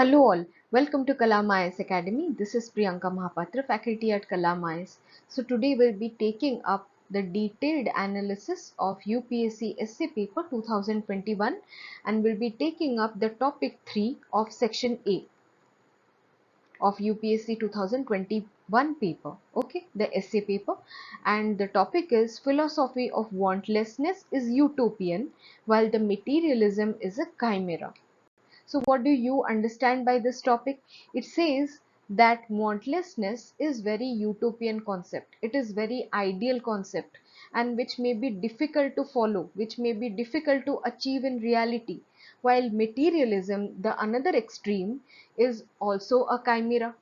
Hello all, welcome to Kalam ICAS Academy. This is Priyanka Mahapatra, faculty at Kalam ICAS. So today we'll be taking up the detailed analysis of UPSC essay paper 2021 and we'll be taking up the topic 3 of section A of UPSC 2021 paper, okay, the essay paper, and the topic is philosophy of wantlessness is utopian while the materialism is a chimera. So what do you understand by this topic? It says that wantlessness is very utopian concept. It is very ideal concept and which may be difficult to follow, which may be difficult to achieve in reality. While materialism, the another extreme, is also a chimera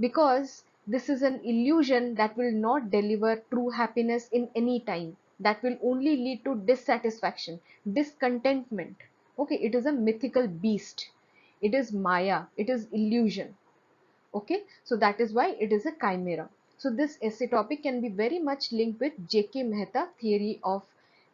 because this is an illusion that will not deliver true happiness in any time. That will only lead to dissatisfaction, discontentment. Okay, it is a mythical beast. It is Maya, it is illusion. Okay, so that is why it is a chimera. So this essay topic can be very much linked with J.K. Mehta theory of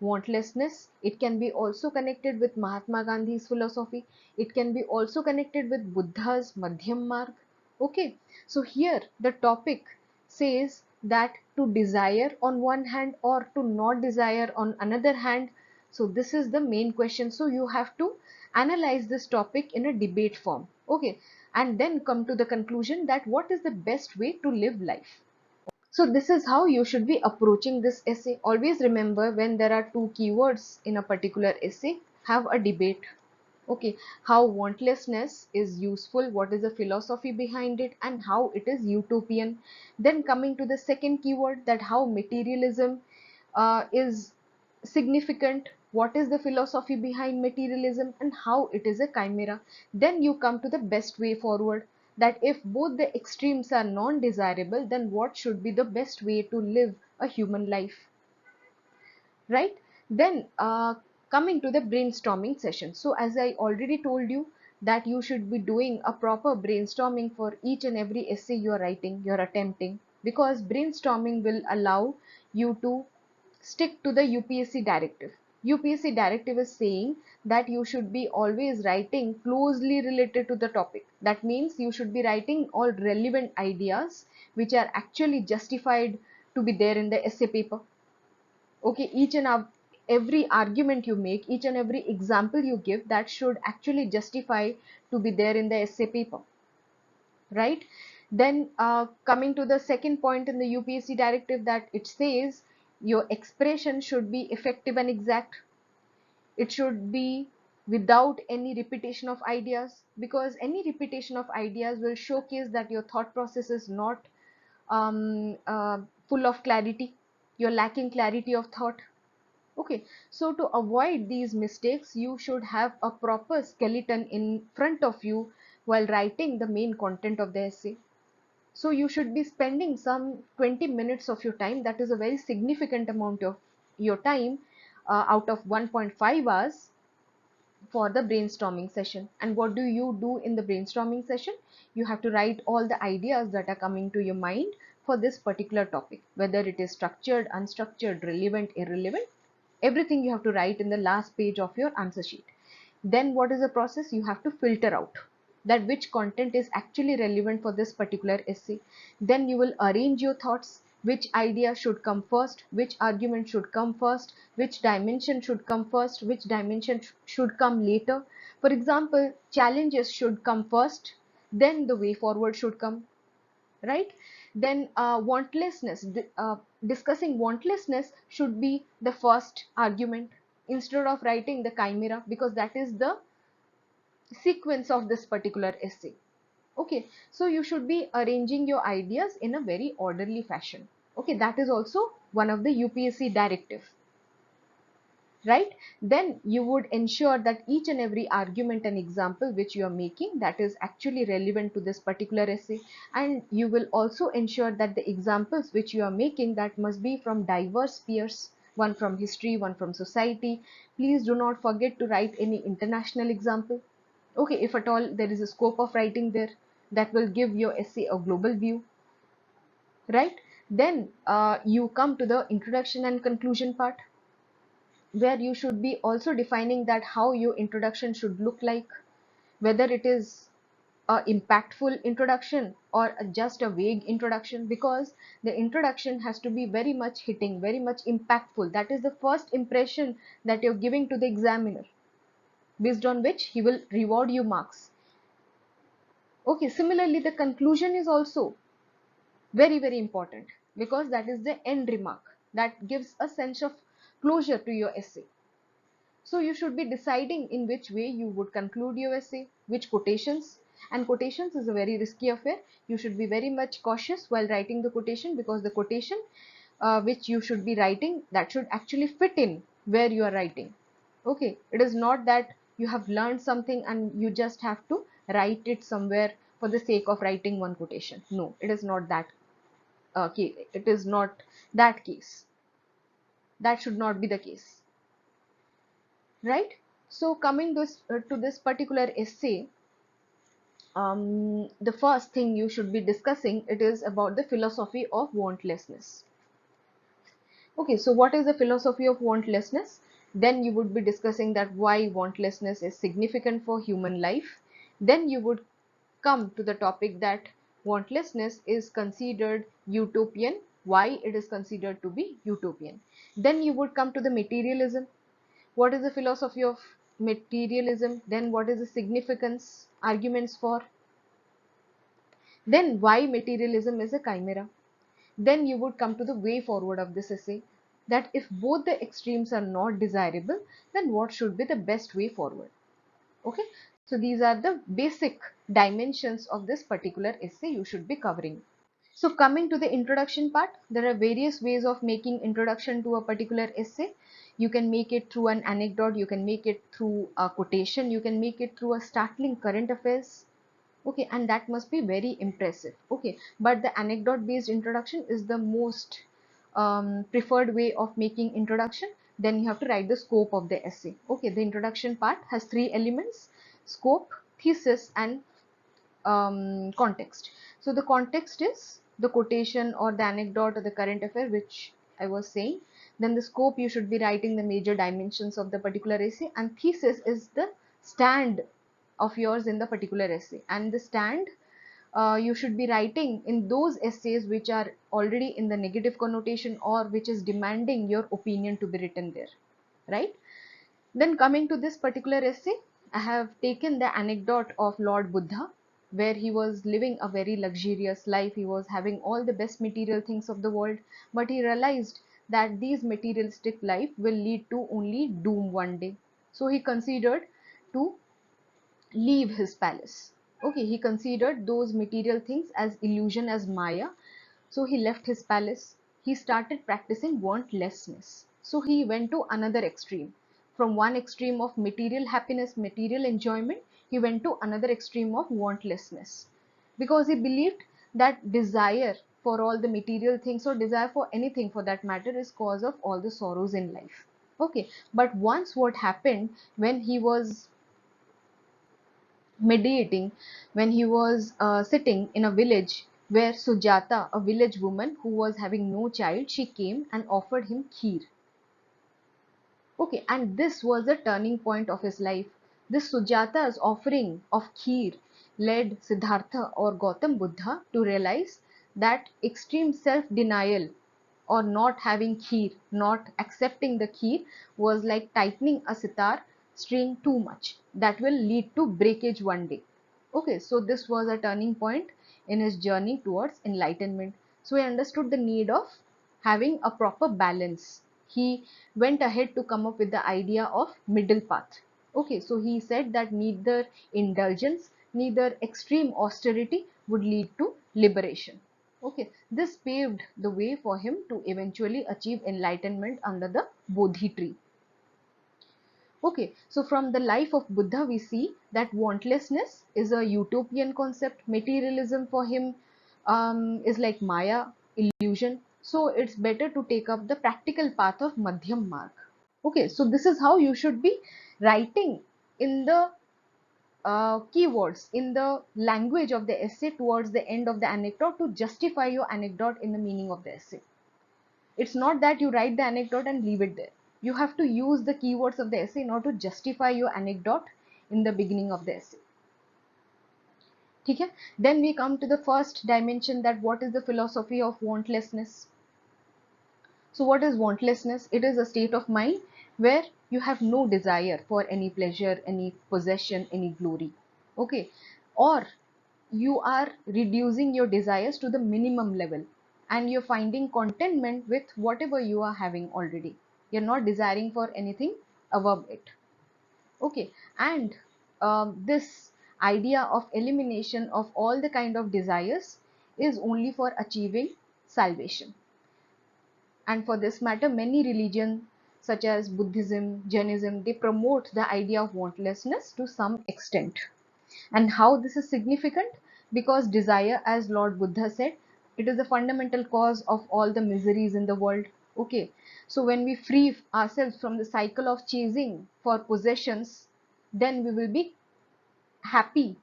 wantlessness. It can be also connected with Mahatma Gandhi's philosophy. It can be also connected with Buddha's Madhyam Marg. Okay, so here the topic says that to desire on one hand or to not desire on another hand. So this is the main question. So you have to analyze this topic in a debate form. Okay, and then come to the conclusion that what is the best way to live life. So this is how you should be approaching this essay. Always remember, when there are two keywords in a particular essay, have a debate. Okay, how wantlessness is useful, what is the philosophy behind it, and how it is utopian. Then coming to the second keyword, that how materialism is significant, what is the philosophy behind materialism, and how it is a chimera. Then you come to the best way forward, that if both the extremes are non-desirable, then what should be the best way to live a human life, right? Then coming to the brainstorming session. So as I already told you that you should be doing a proper brainstorming for each and every essay you are writing, you are attempting, because brainstorming will allow you to stick to the UPSC directive. UPSC directive is saying that you should be always writing closely related to the topic. That means you should be writing all relevant ideas which are actually justified to be there in the essay paper. Okay, each and every argument you make, each and every example you give, that should actually justify to be there in the essay paper, right? Then coming to the second point in the UPSC directive, that it says your expression should be effective and exact. It should be without any repetition of ideas, because any repetition of ideas will showcase that your thought process is not full of clarity, you're lacking clarity of thought. Okay, so to avoid these mistakes, you should have a proper skeleton in front of you while writing the main content of the essay. So you should be spending some 20 minutes of your time. That is a very significant amount of your time out of 1.5 hours for the brainstorming session. And what do you do in the brainstorming session? You have to write all the ideas that are coming to your mind for this particular topic, whether it is structured, unstructured, relevant, irrelevant. Everything you have to write in the last page of your answer sheet. Then what is the process? You have to filter out that which content is actually relevant for this particular essay. Then you will arrange your thoughts, which idea should come first, which argument should come first, which dimension should come first, which dimension should come later. For example, challenges should come first, then the way forward should come, right? Then wantlessness, discussing wantlessness should be the first argument instead of writing the chimera, because that is the sequence of this particular essay. Okay, so you should be arranging your ideas in a very orderly fashion. Okay, that is also one of the UPSC directive, right? Then you would ensure that each and every argument and example which you are making, that is actually relevant to this particular essay, and you will also ensure that the examples which you are making, that must be from diverse spheres, one from history, one from society. Please do not forget to write any international example. Okay, if at all there is a scope of writing there, that will give your essay a global view, right? Then you come to the introduction and conclusion part, where you should be also defining that how your introduction should look like, whether it is a impactful introduction or just a vague introduction, because the introduction has to be very much hitting, very much impactful. That is the first impression that you're giving to the examiner, based on which he will reward you marks. Okay, similarly, the conclusion is also very, very important, because that is the end remark that gives a sense of closure to your essay. So you should be deciding in which way you would conclude your essay, which quotations, and quotations is a very risky affair. You should be very much cautious while writing the quotation, because the quotation which you should be writing, that should actually fit in where you are writing. Okay, it is not that you have learned something and you just have to write it somewhere for the sake of writing one quotation. No, it is not that case. It is not that case. That should not be the case, right? So coming to this particular essay, the first thing you should be discussing, it is about the philosophy of wantlessness. Okay, so what is the philosophy of wantlessness? Then you would be discussing that why wantlessness is significant for human life. Then you would come to the topic that wantlessness is considered utopian, why it is considered to be utopian. Then you would come to the materialism. What is the philosophy of materialism? Then what is the significance, arguments for? Then why materialism is a chimera? Then you would come to the way forward of this essay, that if both the extremes are not desirable, then what should be the best way forward? Okay, so these are the basic dimensions of this particular essay you should be covering. So coming to the introduction part, there are various ways of making introduction to a particular essay. You can make it through an anecdote, you can make it through a quotation, you can make it through a startling current affairs. Okay, and that must be very impressive. Okay, but the anecdote based introduction is the most preferred way of making introduction. Then you have to write the scope of the essay. Okay, the introduction part has three elements: scope, thesis, and context. So the context is the quotation or the anecdote or the current affair which I was saying. Then the scope, you should be writing the major dimensions of the particular essay, and thesis is the stand of yours in the particular essay. And the stand, you should be writing in those essays which are already in the negative connotation or which is demanding your opinion to be written there, right? Then coming to this particular essay, I have taken the anecdote of Lord Buddha, where he was living a very luxurious life. He was having all the best material things of the world, but he realized that these materialistic life will lead to only doom one day. So he considered to leave his palace. Okay, he considered those material things as illusion, as Maya. So he left his palace. He started practicing wantlessness. So he went to another extreme. From one extreme of material happiness, material enjoyment, he went to another extreme of wantlessness. Because he believed that desire for all the material things, or desire for anything for that matter, is cause of all the sorrows in life. Okay, but once what happened, when he was meditating, when he was sitting in a village where Sujata, a village woman who was having no child, she came and offered him kheer. Okay, and this was the turning point of his life. This Sujata's offering of kheer led Siddhartha or Gautam Buddha to realize that extreme self-denial or not having kheer, not accepting the kheer, was like tightening a sitar string too much. That will lead to breakage one day. Okay, so this was a turning point in his journey towards enlightenment. So he understood the need of having a proper balance. He went ahead to come up with the idea of middle path. Okay, so he said that neither indulgence, neither extreme austerity would lead to liberation. Okay, this paved the way for him to eventually achieve enlightenment under the Bodhi tree. Okay, so from the life of Buddha, we see that wantlessness is a utopian concept. Materialism for him is like Maya, illusion. So it's better to take up the practical path of Madhyam Marg. Okay, so this is how you should be writing in the keywords, in the language of the essay towards the end of the anecdote, to justify your anecdote in the meaning of the essay. It's not that you write the anecdote and leave it there. You have to use the keywords of the essay in order to justify your anecdote in the beginning of the essay. ठीक है. Then we come to the first dimension, that what is the philosophy of wantlessness. So what is wantlessness? It is a state of mind where you have no desire for any pleasure, any possession, any glory. Okay. Or you are reducing your desires to the minimum level and you're finding contentment with whatever you are having already. You're not desiring for anything above it. Okay. And this idea of elimination of all the kind of desires is only for achieving salvation. And for this matter, many religions such as Buddhism, Jainism, they promote the idea of wantlessness to some extent. And how this is significant? Because desire, as Lord Buddha said, it is the fundamental cause of all the miseries in the world. Okay. So when we free ourselves from the cycle of chasing for possessions, then we will be happy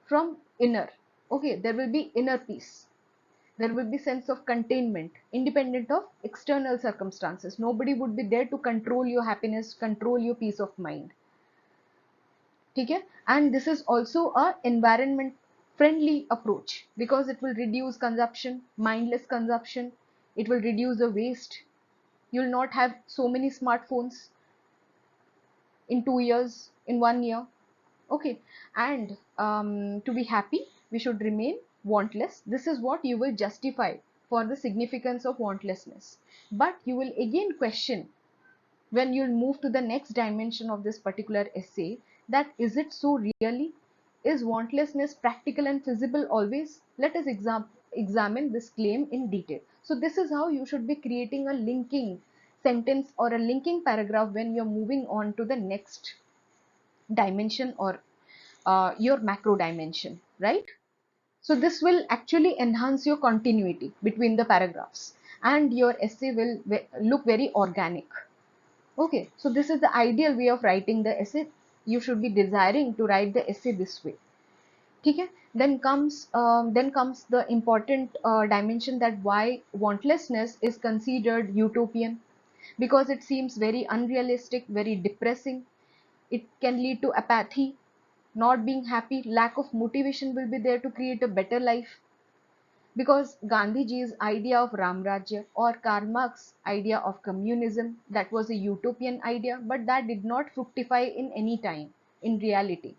from inner. Okay. There will be inner peace. There will be sense of containment independent of external circumstances. Nobody would be there to control your happiness, control your peace of mind. Okay? And this is also a environment friendly approach because it will reduce consumption, mindless consumption. It will reduce the waste. You will not have so many smartphones in 2 years, in 1 year. Okay. And to be happy, we should remain wantless. This is what you will justify for the significance of wantlessness. But you will again question when you move to the next dimension of this particular essay, that is it so really? Is wantlessness practical and feasible always? Let us examine this claim in detail. So this is how you should be creating a linking sentence or a linking paragraph when you're moving on to the next dimension or your macro dimension, right? So this will actually enhance your continuity between the paragraphs and your essay will look very organic. Okay, so this is the ideal way of writing the essay. You should be desiring to write the essay this way. Okay, then comes the important dimension, that why wantlessness is considered utopian, because it seems very unrealistic, very depressing. It can lead to apathy, not being happy, lack of motivation will be there to create a better life. Because Gandhiji's idea of Ramrajya or Karl Marx's idea of communism, that was a utopian idea, but that did not fructify in any time in reality.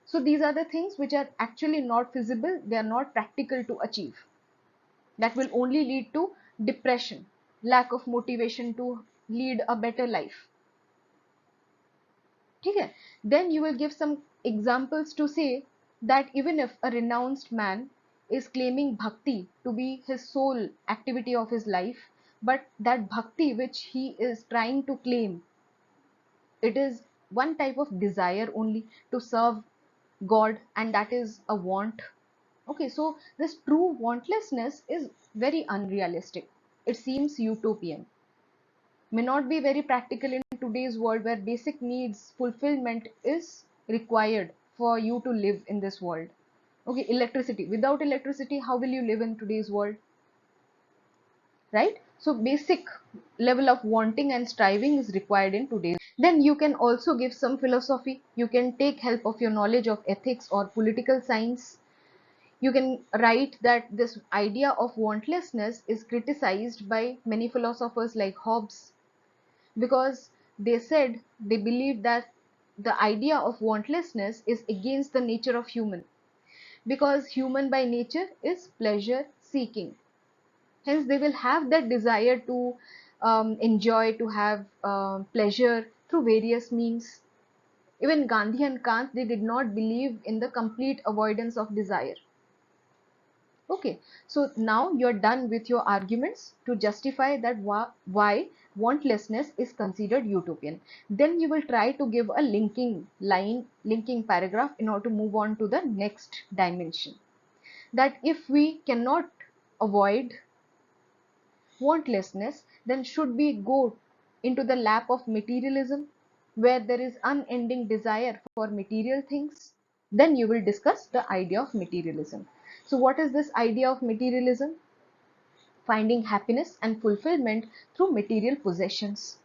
So these are the things which are actually not feasible, they are not practical to achieve. That will only lead to depression, lack of motivation to lead a better life. Okay. Then you will give some examples to say that even if a renounced man is claiming bhakti to be his sole activity of his life, but that bhakti which he is trying to claim, it is one type of desire only to serve God, and that is a want. Okay, so this true wantlessness is very unrealistic. It seems utopian, may not be very practical in today's world where basic needs fulfillment is required for you to live in this world. Okay, electricity. Without electricity, how will you live in today's world? Right? So basic level of wanting and striving is required in today's. Then you can also give some philosophy. You can take help of your knowledge of ethics or political science. You can write that this idea of wantlessness is criticized by many philosophers like Hobbes, because they said they believed that the idea of wantlessness is against the nature of human, because human by nature is pleasure seeking. Hence they will have that desire to enjoy, to have pleasure through various means. Even Gandhi and Kant, they did not believe in the complete avoidance of desire. Okay, so now you're done with your arguments to justify that why wantlessness is considered utopian. Then you will try to give a linking line, linking paragraph in order to move on to the next dimension. That if we cannot avoid wantlessness, then should we go into the lap of materialism, where there is unending desire for material things? Then you will discuss the idea of materialism. So what is this idea of materialism? Finding happiness and fulfillment through material possessions,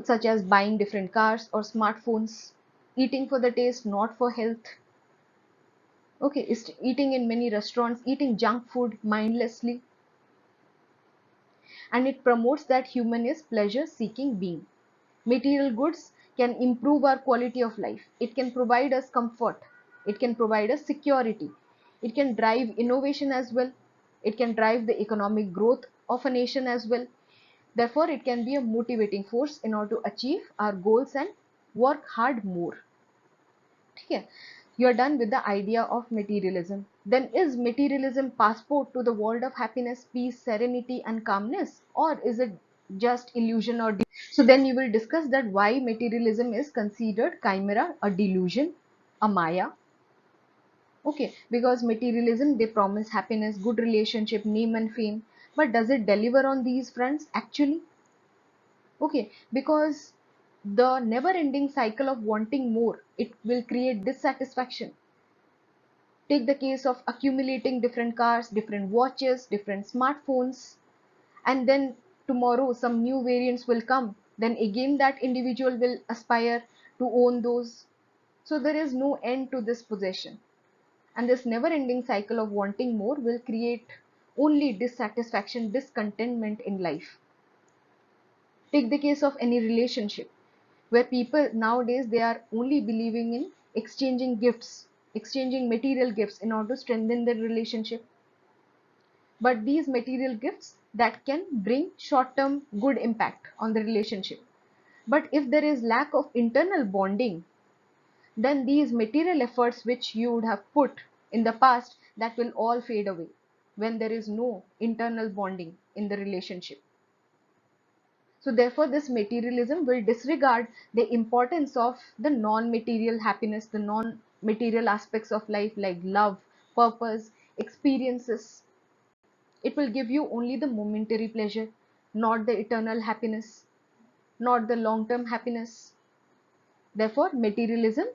such as buying different cars or smartphones, eating for the taste, not for health. Okay, is eating in many restaurants, eating junk food mindlessly, and it promotes that human is pleasure seeking being. Material goods can improve our quality of life. It can provide us comfort. It can provide us security. It can drive innovation as well. It can drive the economic growth of a nation as well. Therefore, it can be a motivating force in order to achieve our goals and work hard more. Okay. You are done with the idea of materialism. Then is materialism passport to the world of happiness, peace, serenity and calmness, or is it just illusion or so then you will discuss that why materialism is considered chimera, a delusion, a maya. Okay, because materialism they promise happiness, good relationship, name and fame, but does it deliver on these fronts actually? Okay, because the never ending cycle of wanting more, it will create dissatisfaction. Take the case of accumulating different cars, different watches, different smartphones, and then tomorrow some new variants will come. Then again that individual will aspire to own those. So there is no end to this possession. And this never ending cycle of wanting more will create only dissatisfaction, discontentment in life. Take the case of any relationship where people nowadays they are only believing in exchanging gifts, exchanging material gifts in order to strengthen their relationship. But these material gifts that can bring short-term good impact on the relationship. But if there is lack of internal bonding, then these material efforts which you would have put in the past, that will all fade away when there is no internal bonding in the relationship. So therefore this materialism will disregard the importance of the non-material happiness, the non-material aspects of life like love, purpose, experiences. It will give you only the momentary pleasure, not the eternal happiness, not the long-term happiness. Therefore, materialism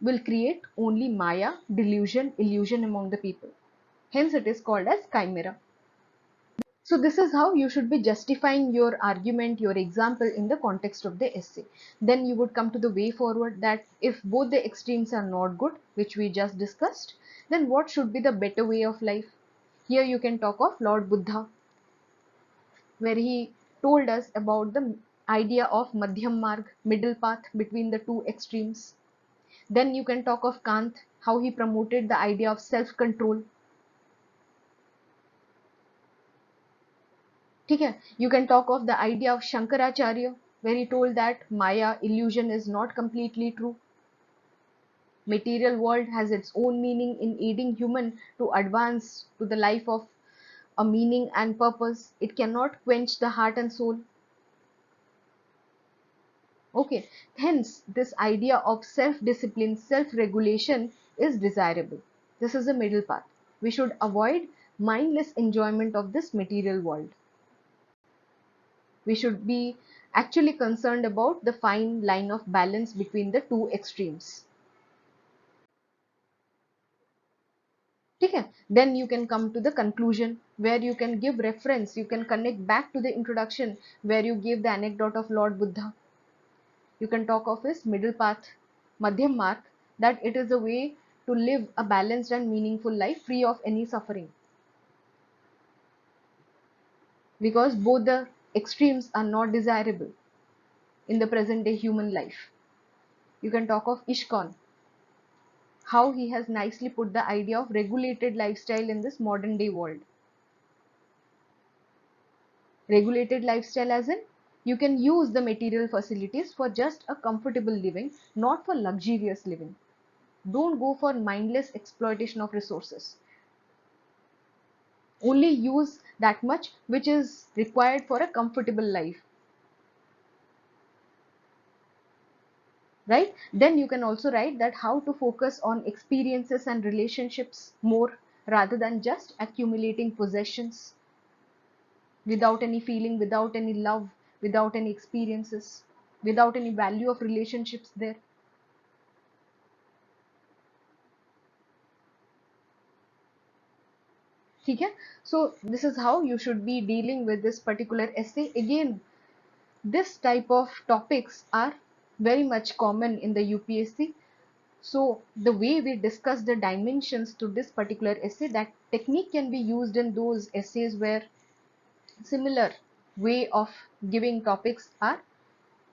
will create only maya, delusion, illusion among the people. Hence, it is called as chimera. So, this is how you should be justifying your argument, your example in the context of the essay. Then you would come to the way forward that if both the extremes are not good, which we just discussed, then what should be the better way of life? Here you can talk of Lord Buddha, where he told us about the idea of Madhyam Marg, middle path between the two extremes. Then you can talk of Kant, how he promoted the idea of self-control. Okay? You can talk of the idea of Shankaracharya, where he told that Maya, illusion is not completely true. Material world has its own meaning in aiding human to advance to the life of a meaning and purpose. It cannot quench the heart and soul. Okay, hence this idea of self-discipline, self-regulation is desirable. This is a middle path. We should avoid mindless enjoyment of this material world. We should be actually concerned about the fine line of balance between the two extremes. Okay? Then you can come to the conclusion where you can give reference, you can connect back to the introduction where you gave the anecdote of Lord Buddha. You can talk of his middle path, Madhyam Marg, that it is a way to live a balanced and meaningful life free of any suffering. Because both the extremes are not desirable in the present day human life. You can talk of Ishkon, how he has nicely put the idea of regulated lifestyle in this modern day world. Regulated lifestyle as in you can use the material facilities for just a comfortable living, not for luxurious living. Don't go for mindless exploitation of resources. Only use that much which is required for a comfortable life. Right? Then you can also write that how to focus on experiences and relationships more rather than just accumulating possessions without any feeling, without any love, without any experiences, without any value of relationships there. Okay? So this is how you should be dealing with this particular essay. Again, this type of topics are very much common in the UPSC. So the way we discuss the dimensions to this particular essay, that technique can be used in those essays where similar way of giving topics are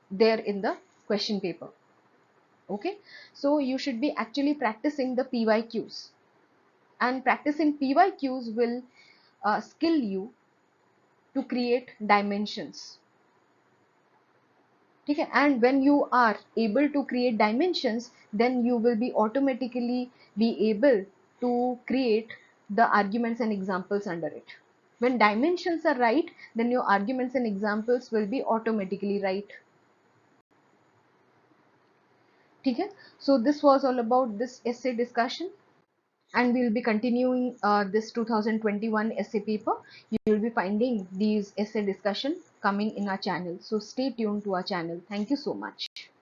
there in the question paper. Okay, so you should be actually practicing the PYQs, and practicing PYQs will skill you to create dimensions. Okay, and when you are able to create dimensions, then you will be automatically be able to create the arguments and examples under it. When dimensions are right, then your arguments and examples will be automatically right. Okay, so this was all about this essay discussion, and we will be continuing this 2021 essay paper. You will be finding these essay discussion coming in our channel, so stay tuned to our channel. Thank you so much.